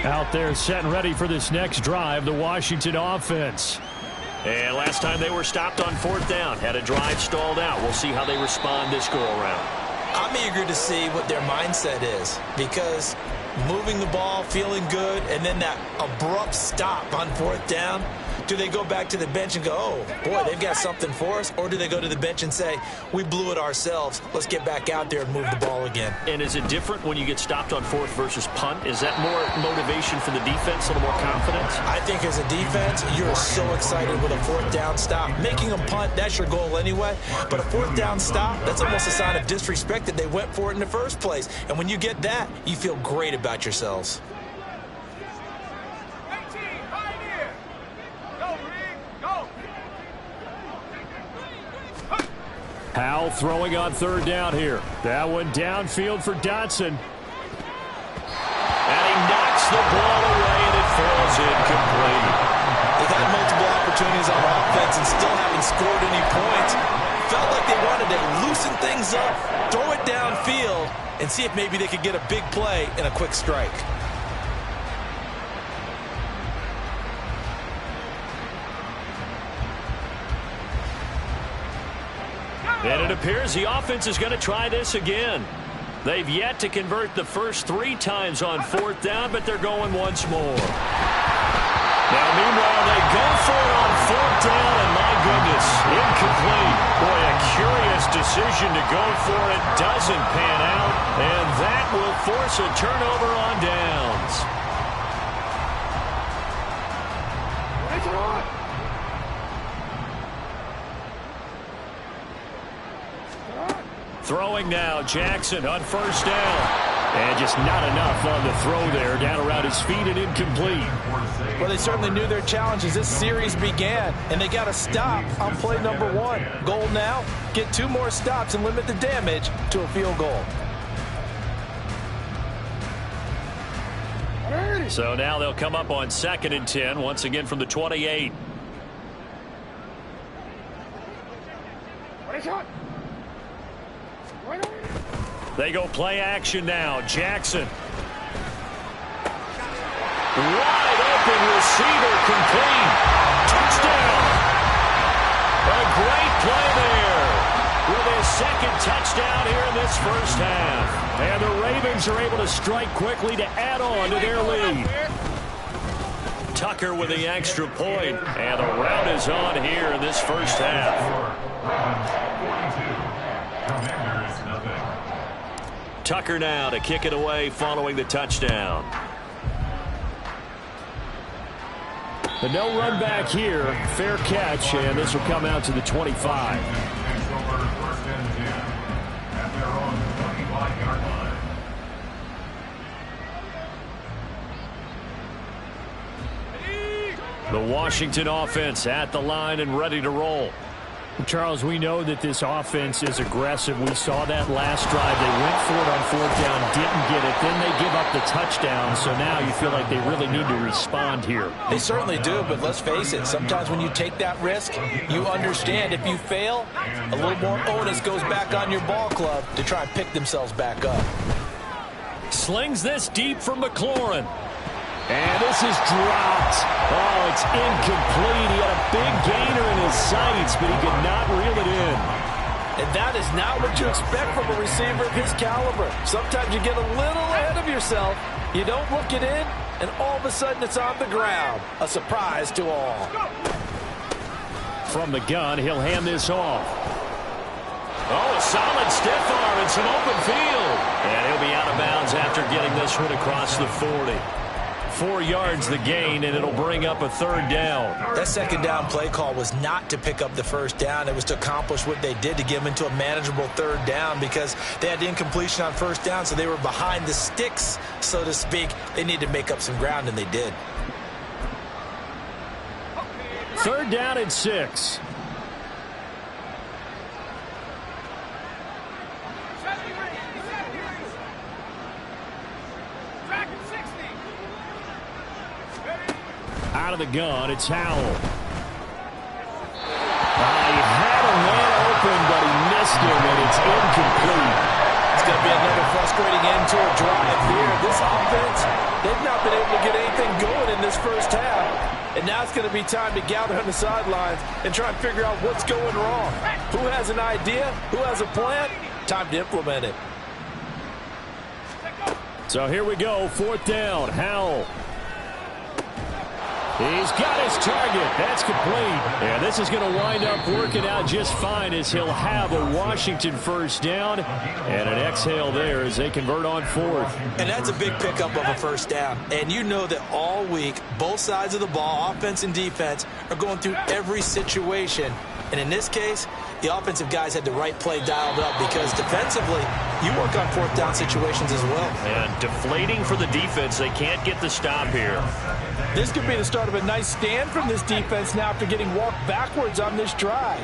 Out there set and ready for this next drive, the Washington offense. And last time they were stopped on fourth down, had a drive stalled out. We'll see how they respond this go-around. I'm eager to see what their mindset is, because moving the ball, feeling good, and then that abrupt stop on fourth down, do they go back to the bench and go, oh, boy, they've got something for us? Or do they go to the bench and say, we blew it ourselves, let's get back out there and move the ball again? And is it different when you get stopped on fourth versus punt? Is that more motivation for the defense, a little more confidence? I think as a defense, you're so excited with a fourth down stop. Making a punt, that's your goal anyway. But a fourth down stop, that's almost a sign of disrespect that they went for it in the first place. And when you get that, you feel great about yourselves. Howell throwing on third down here. That one downfield for Dotson. And he knocks the ball away, and it falls incomplete. They've had multiple opportunities on offense and still haven't scored any points. Felt like they wanted to loosen things up, throw it downfield, and see if maybe they could get a big play and a quick strike. And it appears the offense is going to try this again. They've yet to convert the first 3 times on fourth down, but they're going once more. Now, meanwhile, they go for it on fourth down, and my goodness, incomplete. Boy, a curious decision to go for it. Doesn't pan out, and that will force a turnover on downs. Throwing now, Jackson on first down. And just not enough on the throw there, down around his feet and incomplete. Well, they certainly knew their challenge as this series began, and they got to stop on play number 1. Goal now, get 2 more stops and limit the damage to a field goal. So now they'll come up on 2nd and 10, once again from the 28. They go play action now. Jackson. Wide open receiver, complete. Touchdown. A great play there with his 2nd touchdown here in this first half. And the Ravens are able to strike quickly to add on to their lead. Tucker with the extra point. And the rout is on here in this first half. Tucker now to kick it away following the touchdown. The no run back here. Fair catch, and this will come out to the 25. The Washington offense at the line and ready to roll. Charles, we know that this offense is aggressive. We saw that last drive. They went for it on fourth down, didn't get it. Then they give up the touchdown. So now you feel like they really need to respond here. They certainly do, but let's face it. Sometimes when you take that risk, you understand if you fail, a little more onus goes back on your ball club to try and pick themselves back up. Slings this deep from McLaurin. And this is dropped. Oh, it's incomplete. He had a big gainer in his sights, but he could not reel it in. And that is not what you expect from a receiver of his caliber. Sometimes you get a little ahead of yourself. You don't look it in, and all of a sudden it's on the ground. A surprise to all. From the gun, he'll hand this off. Oh, a solid stiff arm and some open field. And he'll be out of bounds after getting this one across the 40. 4 yards the gain, and it'll bring up a 3rd down. That 2nd down play call was not to pick up the 1st down. It was to accomplish what they did to get them into a manageable 3rd down because they had the incompletion on 1st down, so they were behind the sticks, so to speak. They needed to make up some ground, and they did. 3rd down and 6. Out of the gun, it's Howell. He had a man open, but he missed him, and it's incomplete. It's going to be another frustrating end to a drive here. This offense, They've not been able to get anything going in this first half. And now it's going to be time to gather on the sidelines and try and figure out what's going wrong. Who has an idea? Who has a plan? Time to implement it. So here we go, 4th down. Howell. He's got his target. That's complete. And this is going to wind up working out just fine as he'll have a Washington first down and an exhale there as they convert on 4th. And that's a big pickup of a first down. And you know that all week, both sides of the ball, offense and defense, are going through every situation. And in this case, the offensive guys had the right play dialed up because defensively, you work on 4th down situations as well. And deflating for the defense. They can't get the stop here. This could be the start of a nice stand from this defense now after getting walked backwards on this drive.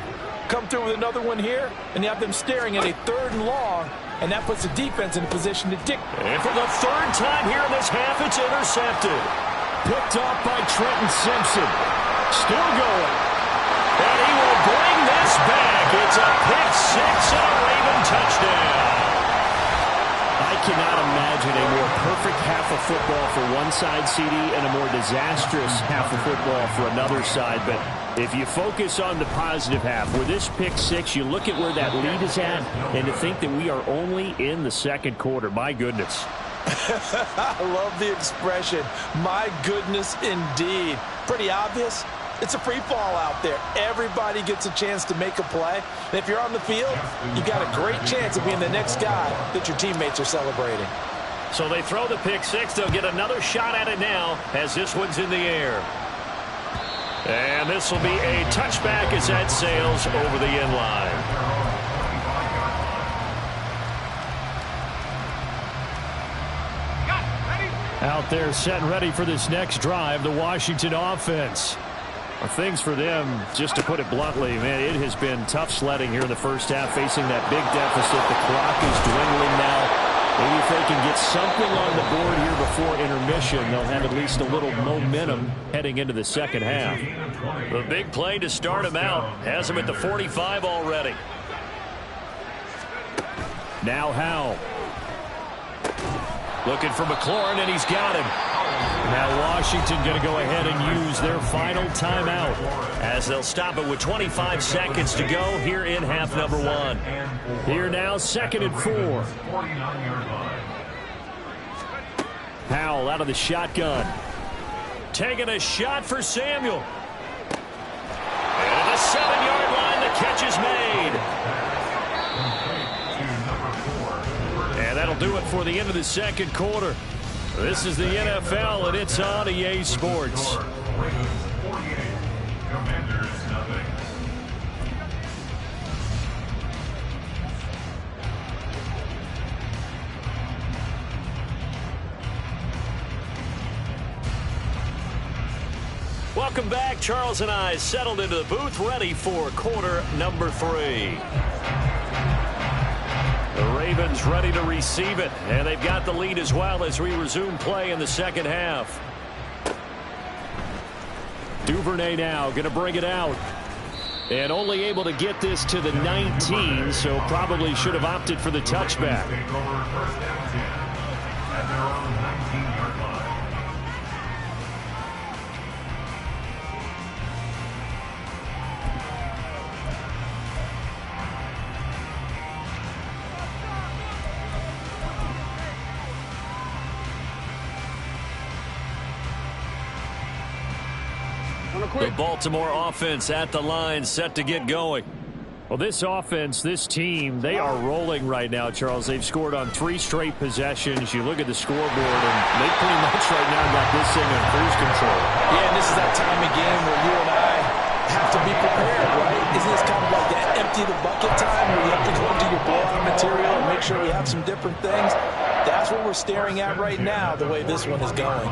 Come through with another one here, and you have them staring at a 3rd and long, and that puts the defense in a position to dictate. And for the 3rd time here in this half, it's intercepted. Picked off by Trenton Simpson. Still going. And he will bring this back. It's a pick 6 and a Raven touchdown. I cannot imagine a more perfect half of football for one side, CD, and a more disastrous half of football for another side. But if you focus on the positive half, with this pick 6, you look at where that lead is at, and to think that we are only in the 2nd quarter. My goodness. I love the expression. My goodness, indeed. Pretty obvious. It's a free fall out there. Everybody gets a chance to make a play. And if you're on the field, you got a great chance of being the next guy that your teammates are celebrating. So they throw the pick 6. They'll get another shot at it now as this one's in the air. And this will be a touchback as that sails over the end line. Out there set and ready for this next drive, the Washington offense. Things for them, just to put it bluntly, man, it has been tough sledding here in the first half, facing that big deficit. The clock is dwindling now. Maybe if they can get something on the board here before intermission, they'll have at least a little momentum heading into the 2nd half. The big play to start him out has him at the 45 already. Now Howell. Looking for McLaurin, and he's got him. Now Washington going to go ahead and use their final timeout, as they'll stop it with 25 seconds to go here in half number 1. Here now, 2nd and 4. Howell out of the shotgun. Taking a shot for Samuel. And at the 7-yard line, the catch is made. And that'll do it for the end of the 2nd quarter. This is the NFL, and it's on EA Sports. Welcome back. Charles and I settled into the booth, ready for quarter number 3. The Ravens ready to receive it, and they've got the lead as well as we resume play in the 2nd half. Duvernay now going to bring it out. And only able to get this to the 19, so probably should have opted for the touchback. The Baltimore offense at the line, set to get going. Well, this offense, this team, they are rolling right now, Charles. They've scored on 3 straight possessions. You look at the scoreboard, and they pretty much right now got this thing on cruise control. Yeah, and this is that time of game where you and I have to be prepared, right? Isn't this kind of like that empty the bucket time where you have to go into your blowout material and make sure we have some different things? That's what we're staring at right now, the way this one is going.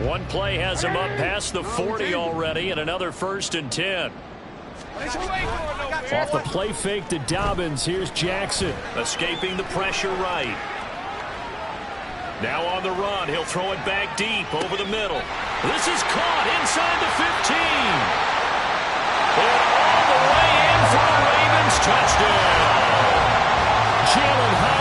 One play has him up past the 40 already, and another 1st and 10. Off the play fake to Dobbins. Here's Jackson. Escaping the pressure right. Now on the run. He'll throw it back deep over the middle. This is caught inside the 15. And all the way in for a Ravens touchdown. Jalen Hyatt.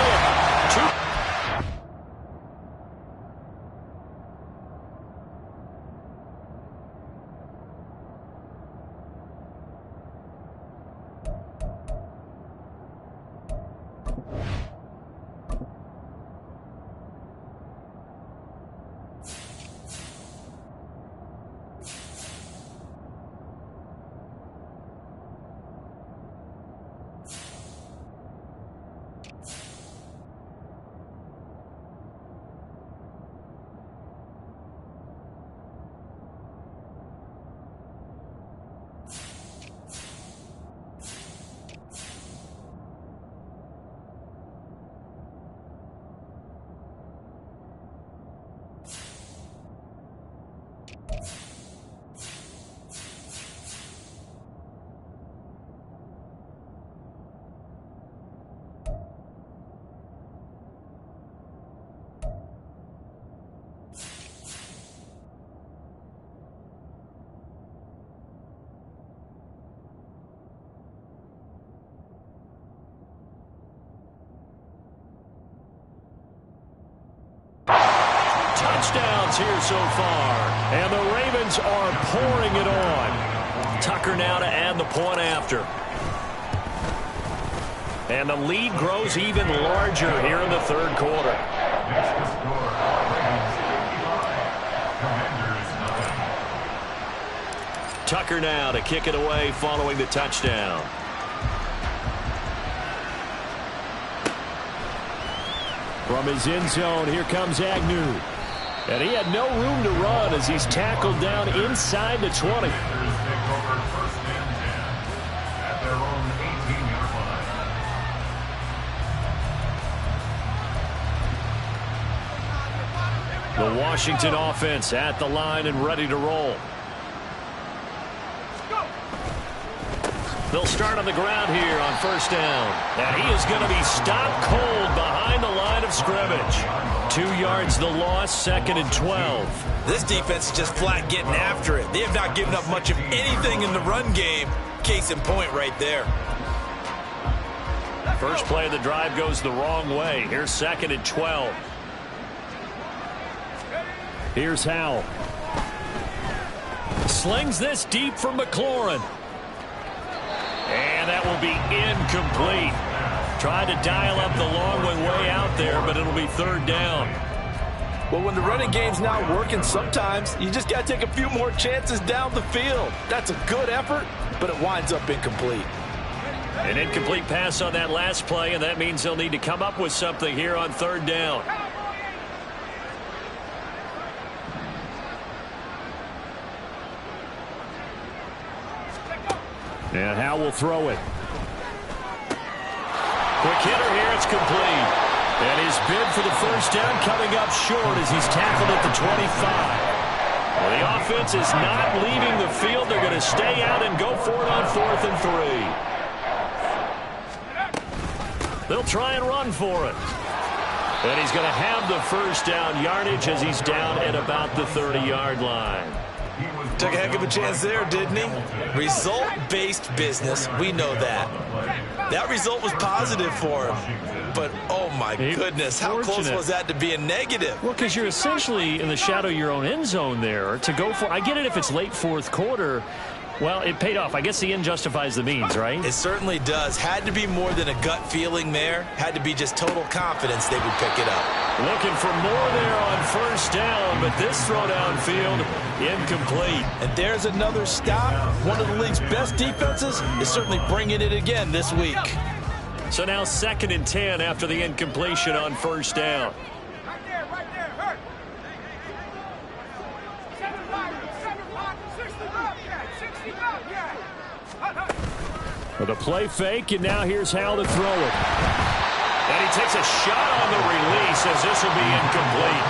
Touchdowns here so far, and the Ravens are pouring it on. Tucker now to add the point after. And the lead grows even larger here in the third quarter. Tucker now to kick it away following the touchdown. From his end zone, here comes Agnew. And he had no room to run as he's tackled down inside the 20. The Washington offense at the line and ready to roll. They'll start on the ground here on first down. And he is going to be stopped cold behind the line of scrimmage. 2 yards the loss, 2nd and 12. This defense is just flat getting after it. They have not given up much of anything in the run game. Case in point right there. First play of the drive goes the wrong way. Here's 2nd and 12. Here's Howell. Slings this deep from McLaurin. And that will be incomplete. Tried to dial up the long way out there, but it'll be 3rd down. Well, when the running game's not working, sometimes you just got to take a few more chances down the field. That's a good effort, but it winds up incomplete. An incomplete pass on that last play, and that means they'll need to come up with something here on 3rd down. And Howell will throw it. Quick hitter here, it's complete. And his bid for the first down coming up short as he's tackled at the 25. Well, the offense is not leaving the field. They're going to stay out and go for it on 4th and 3. They'll try and run for it. And he's going to have the first down yardage as he's down at about the 30-yard line. Took a heck of a chance there, didn't he? Result-based business, we know that. That result was positive for him. But, oh my goodness, how close was that to being negative? Well, because you're essentially in the shadow of your own end zone there to go for. I get it if it's late 4th quarter. Well, it paid off. I guess the end justifies the means, right? It certainly does. Had to be more than a gut feeling there. Had to be just total confidence they would pick it up. Looking for more there on first down, but this throw downfield incomplete. And there's another stop. One of the league's best defenses is certainly bringing it again this week. So now 2nd and 10 after the incompletion on first down. With a play fake, and now here's Howell to throw it. And he takes a shot on the release as this will be incomplete.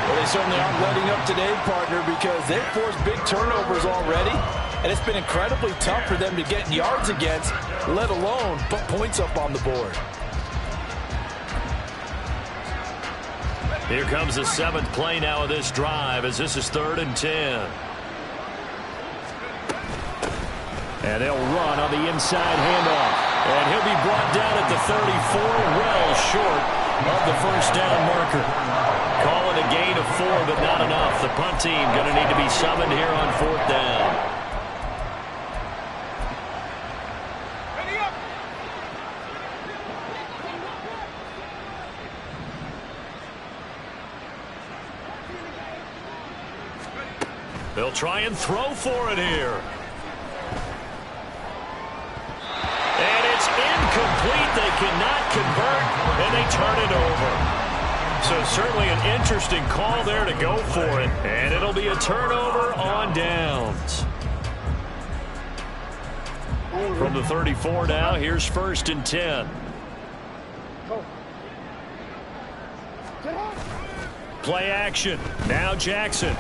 Well, they certainly aren't letting up today, partner, because they've forced big turnovers already, and it's been incredibly tough for them to get yards against, let alone put points up on the board. Here comes the 7th play now of this drive as this is 3rd and 10. And they'll run on the inside handoff. And he'll be brought down at the 34, well short of the first down marker. Call it a gain of 4, but not enough. The punt team going to need to be summoned here on 4th down. They'll try and throw for it here. And it's incomplete. They cannot convert, and they turn it over. So certainly an interesting call there to go for it. And it'll be a turnover on downs. From the 34 now, here's 1st and 10. Play action. Now Jackson.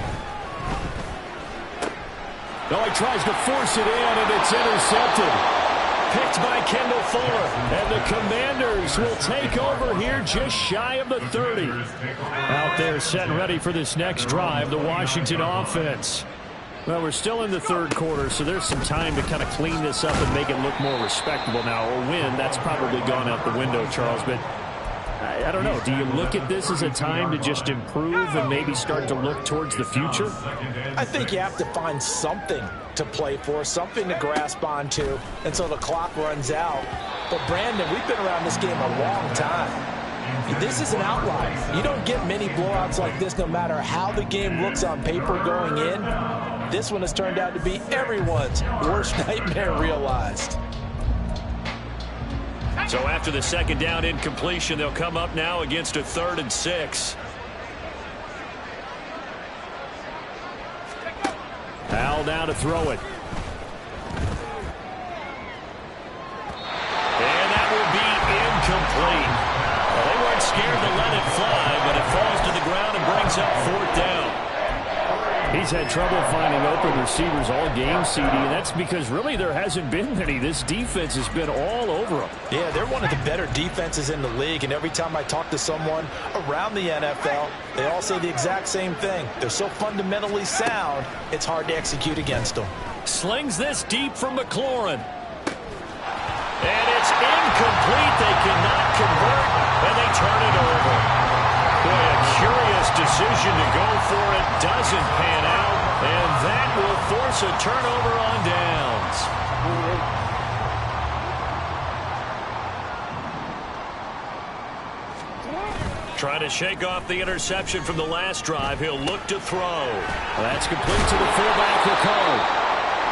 No, he tries to force it in, and it's intercepted. Picked by Kendall Fuller. And the Commanders will take over here just shy of the 30. Out there set and ready for this next drive, the Washington offense. Well, we're still in the third quarter, so there's some time to kind of clean this up and make it look more respectable now. A win, that's probably gone out the window, Charles, but I don't know. Do you look at this as a time to just improve and maybe start to look towards the future? I think you have to find something to play for, something to grasp onto until the clock runs out. But, Brandon, we've been around this game a long time. This is an outlier. You don't get many blowouts like this no matter how the game looks on paper going in. This one has turned out to be everyone's worst nightmare realized. So after the second down incompletion, they'll come up now against a 3rd and 6. Al now to throw it. And that will be incomplete. Well, they weren't scared to let it fly, but it falls to the ground and brings up 4th down. He's had trouble finding open receivers all game, CD, and that's because really there hasn't been many. This defense has been all over them. Yeah, they're one of the better defenses in the league, and every time I talk to someone around the NFL, they all say the exact same thing. They're so fundamentally sound, it's hard to execute against them. Slings this deep from McLaurin. And it's incomplete. They cannot convert, and they turn it over. Boy, a curious decision to go for it. Doesn't pan out, and that will force a turnover on downs. Trying to shake off the interception from the last drive. He'll look to throw. That's complete to the fullback, Ricard.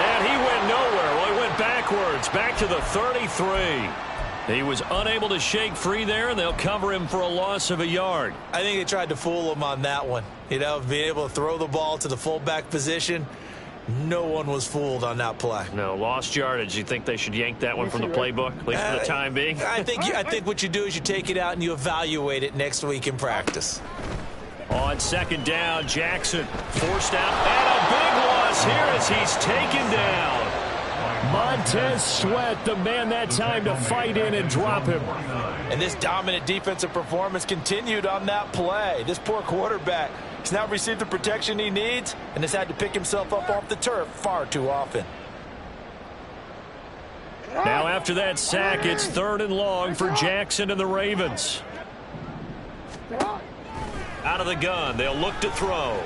And he went nowhere. Well, he went backwards, back to the 33. He was unable to shake free there, and they'll cover him for a loss of a yard. I think they tried to fool him on that one. You know, being able to throw the ball to the fullback position. No one was fooled on that play. No, lost yardage. You think they should yank that one from the playbook, at least for the time being? I think what you do is you take it out and you evaluate it next week in practice. On 2nd down, Jackson forced out, and a big loss here as he's taken down. Montez Sweat, the man that time to fight in and drop him. And this dominant defensive performance continued on that play. This poor quarterback has now received the protection he needs and has had to pick himself up off the turf far too often. Now after that sack, it's 3rd and long for Jackson and the Ravens. Out of the gun, they'll look to throw.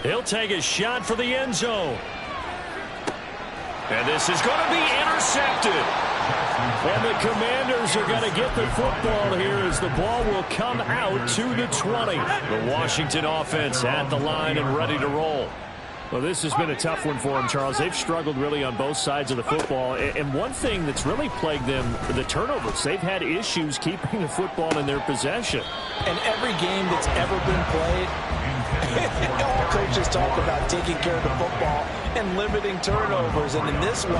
He'll take a shot for the end zone. And this is going to be intercepted. And the Commanders are going to get the football here as the ball will come out to the 20. The Washington offense at the line and ready to roll. Well, this has been a tough one for them, Charles. They've struggled really on both sides of the football. And one thing that's really plagued them, the turnovers. They've had issues keeping the football in their possession. And every game that's ever been played, all coaches talk about taking care of the football and limiting turnovers. And in this one,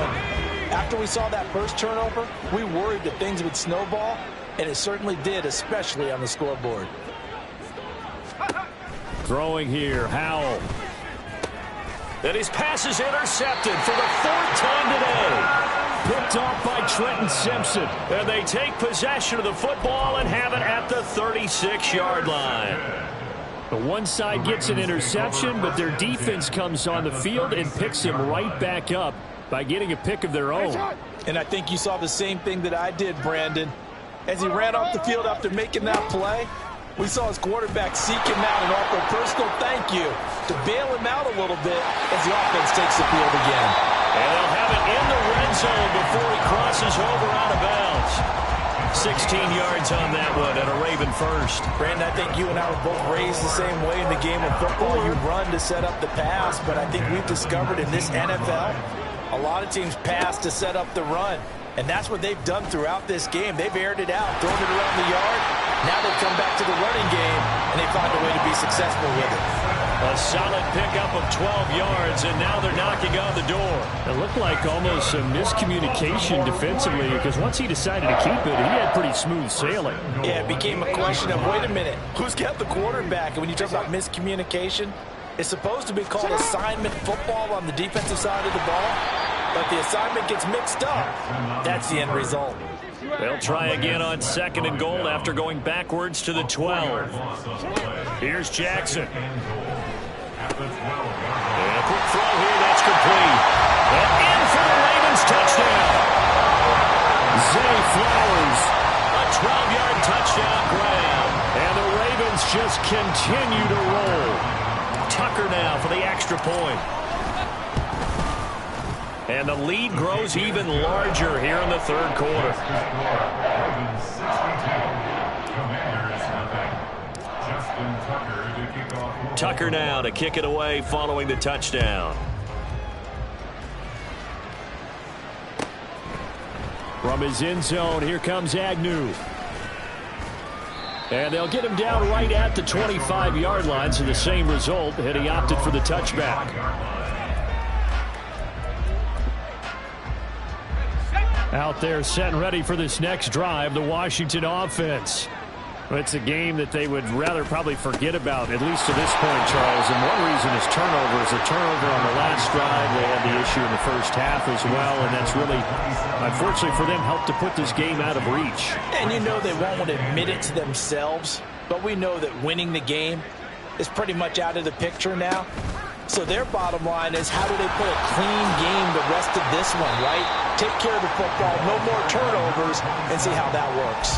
after we saw that first turnover, we worried that things would snowball, and it certainly did, especially on the scoreboard. Throwing here, Howell. And his pass is intercepted for the 4th time today. Picked off by Trenton Simpson. And they take possession of the football and have it at the 36-yard line. The one side gets an interception, but their defense comes on the field and picks him right back up by getting a pick of their own. And I think you saw the same thing that I did, Brandon. As he ran off the field after making that play, we saw his quarterback seek him out and offer a personal thank you to bail him out a little bit as the offense takes the field again. And they'll have it in the red zone before he crosses over out of bounds. 16 yards on that one and a Raven first. Brandon, I think you and I were both raised the same way in the game of football. You run to set up the pass, but I think we've discovered in this NFL, a lot of teams pass to set up the run. And that's what they've done throughout this game. They've aired it out, thrown it around the yard. Now they come back to the running game, and they find a way to be successful with it. A solid pickup of 12 yards, and now they're knocking on the door. It looked like almost some miscommunication defensively, because once he decided to keep it, he had pretty smooth sailing. Yeah, it became a question of, wait a minute, who's got the quarterback? And when you talk about miscommunication, it's supposed to be called assignment football on the defensive side of the ball. But the assignment gets mixed up. That's the end result. They'll try again on 2nd and goal after going backwards to the 12. Here's Jackson. And a quick throw here, that's complete. And in for the Ravens touchdown. Zay Flowers. A 12-yard touchdown grab. And the Ravens just continue to roll. Tucker now for the extra point. And the lead grows even larger here in the 3rd quarter. Tucker now to kick it away following the touchdown. From his end zone, here comes Agnew. And they'll get him down right at the 25-yard line, so the same result, and he opted for the touchback. Out there set and ready for this next drive, the Washington offense. It's a game that they would rather probably forget about, at least to this point, Charles. And one reason is turnovers. A turnover on the last drive. They had the issue in the first half as well, and that's really, unfortunately for them, helped to put this game out of reach. And you know they won't want to admit it to themselves, but we know that winning the game is pretty much out of the picture now. So their bottom line is, how do they play a clean game the rest of this one, right? Take care of the football, no more turnovers, and see how that works.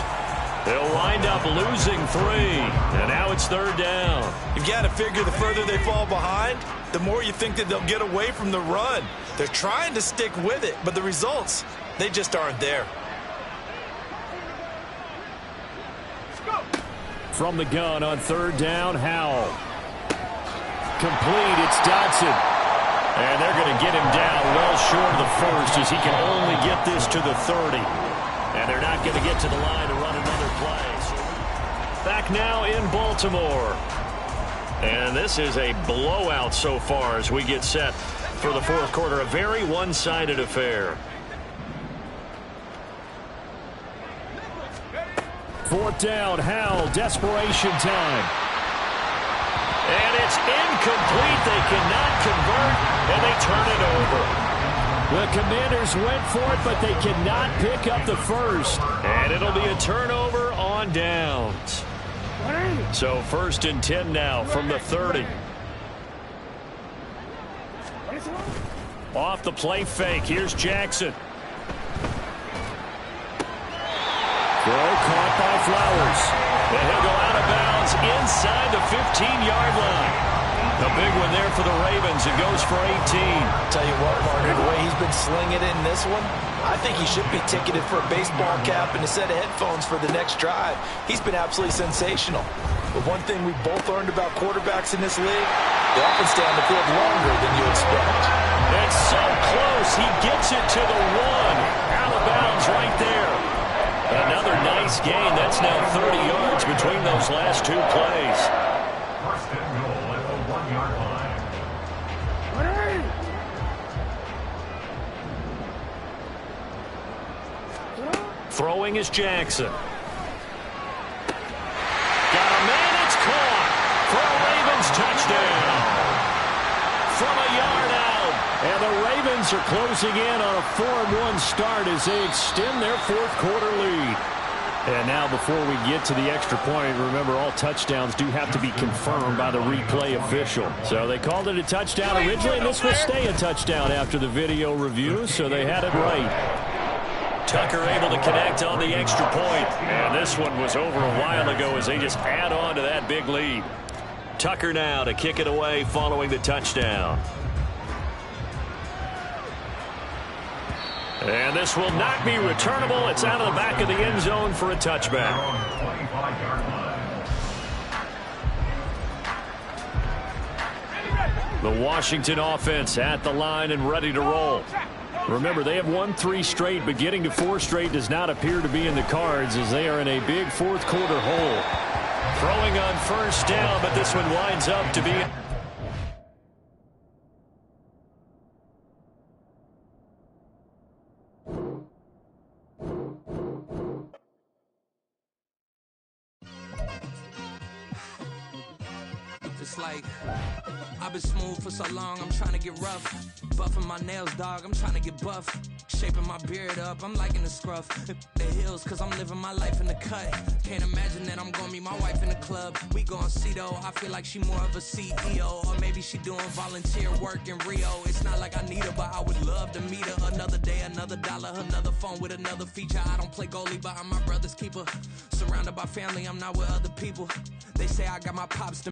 They'll wind up losing 3, and now it's 3rd down. You've got to figure the further they fall behind, the more you think that they'll get away from the run. They're trying to stick with it, but the results, they just aren't there. From the gun on 3rd down, Howell. Complete, it's Dodson. And they're going to get him down well short of the first, as he can only get this to the 30. And they're not going to get to the line to run another play. Back now in Baltimore. And this is a blowout so far as we get set for the 4th quarter. A very one-sided affair. 4th down, Howell, desperation time. And it's incomplete. They cannot convert, and they turn it over. The Commanders went for it, but they cannot pick up the first. And it'll be a turnover on downs. So 1st and 10 now from the 30. Off the play fake. Here's Jackson. Throw caught by Flowers. And he'll go out of bounds inside the 15-yard line. A big one there for the Ravens. It goes for 18. Tell you what, partner, the way he's been slinging it in this one, I think he should be ticketed for a baseball cap and a set of headphones for the next drive. He's been absolutely sensational. But one thing we both learned about quarterbacks in this league, they often stay on the field longer than you expect. It's so close. He gets it to the 1. Out of bounds right there. Another nice gain. That's now 30 yards between those last 2 plays. Throwing is Jackson. Got a man, it's caught for a Ravens touchdown. From a yard out. And the Ravens are closing in on a 4-1 start as they extend their 4th quarter lead. And now before we get to the extra point, remember all touchdowns do have to be confirmed by the replay official. So they called it a touchdown originally, and this will stay a touchdown after the video review, so they had it right. Tucker able to connect on the extra point. And this one was over a while ago as they just add on to that big lead. Tucker now to kick it away following the touchdown. And this will not be returnable. It's out of the back of the end zone for a touchback. The Washington offense at the line and ready to roll. Remember, they have won 3 straight, but getting to 4 straight does not appear to be in the cards as they are in a big fourth quarter hole. Throwing on first down, but this one winds up to be... It's like, I've been smooth for so long, I'm trying to get rough. Buffing my nails, dog, I'm trying to get buff. Shaping my beard up, I'm liking the scruff. The hills, cause I'm living my life in the cut. Can't imagine that I'm gonna meet my wife in the club. We gon' see though, I feel like she more of a CEO. Or maybe she doing volunteer work in Rio. It's not like I need her, but I would love to meet her. Another day, another dollar, another phone with another feature. I don't play goalie, but I'm my brother's keeper. Surrounded by family, I'm not with other people. They say I got my pops to